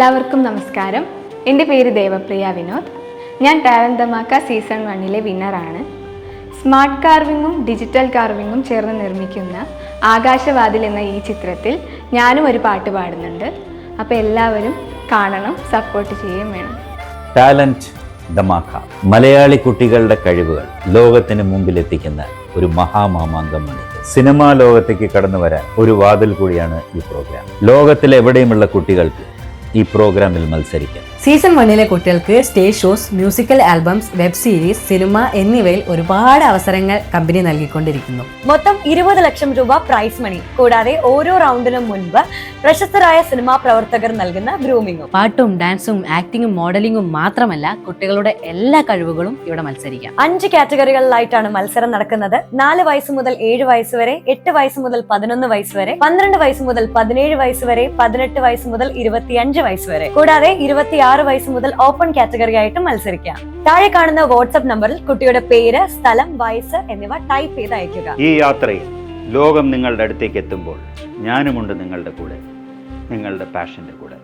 എല്ലാവർക്കും നമസ്കാരം. എൻ്റെ പേര് ദേവപ്രിയ വിനോദ്. ഞാൻ ടാലന്റ് ധമാക്ക സീസൺ 1 വിന്നറാണ്. സ്മാർട്ട് കാർവിങ്ങും ഡിജിറ്റൽ കാർവിങ്ങും ചേർന്ന് നിർമ്മിക്കുന്ന ആകാശവാതിൽ എന്ന ഈ ചിത്രത്തിൽ ഞാനും ഒരു പാട്ട് പാടുന്നുണ്ട്. അപ്പോൾ എല്ലാവരും കാണണം, സപ്പോർട്ട് ചെയ്യുകയും വേണം. ടാലന്റ് ധമാക്ക മലയാളി കുട്ടികളുടെ കഴിവുകൾ ലോകത്തിന് മുമ്പിലെത്തിക്കുന്ന ഒരു മഹാമാമാങ്കമാണ്. സിനിമാ ലോകത്തേക്ക് കടന്നു വരാൻ ഒരു വാതിൽ കൂടിയാണ് ഈ പ്രോഗ്രാം. ലോകത്തിലെവിടെയുമുള്ള കുട്ടികൾക്ക് ഈ പ്രോഗ്രാമിൽ മത്സരിക്കാം. സീസൺ 1 കുട്ടികൾക്ക് stage shows, musical albums, web series, cinema എന്നിവയിൽ ഒരുപാട് അവസരങ്ങൾ കമ്പനി നൽകിക്കൊണ്ടിരിക്കുന്നു. മൊത്തം 20 ലക്ഷം രൂപ പ്രൈസ് മണി, കൂടാതെ ഓരോ റൗണ്ടിനും മുൻപ് പ്രശസ്തരായ സിനിമാ പ്രവർത്തകർ നൽകുന്ന ഗ്രൂമിങ്ങും. പാട്ടും ഡാൻസും ആക്ടിങ്ങും മോഡലിംഗും മാത്രമല്ല, കുട്ടികളുടെ എല്ലാ കഴിവുകളും ഇവിടെ മത്സരിക്കാം. 5 കാറ്റഗറികളിലായിട്ടാണ് മത്സരം നടക്കുന്നത്. 4 വയസ്സ് മുതൽ 7 വയസ്സ് വരെ, 8 വയസ്സ് മുതൽ 11 വയസ്സ് വരെ, 12 വയസ്സ് മുതൽ 17 വയസ്സ് വരെ, 18 വയസ്സ് മുതൽ 25 വയസ്സ് വരെ, കൂടാതെ 26 വയസ്സ് മുതൽ ഓപ്പൺ കാറ്റഗറി ആയിട്ട് മത്സരിക്കാം. താഴെ കാണുന്ന വാട്സ്ആപ്പ് നമ്പറിൽ കുട്ടിയുടെ പേര്, സ്ഥലം, വയസ്സ് എന്നിവ ടൈപ്പ് ചെയ്ത് അയക്കുക. ഈ യാത്രയിൽ ലോകം നിങ്ങളുടെ അടുത്തേക്ക് എത്തുമ്പോൾ ഞാനുമുണ്ട് നിങ്ങളുടെ കൂടെ, നിങ്ങളുടെ പാഷന്റെ കൂടെ.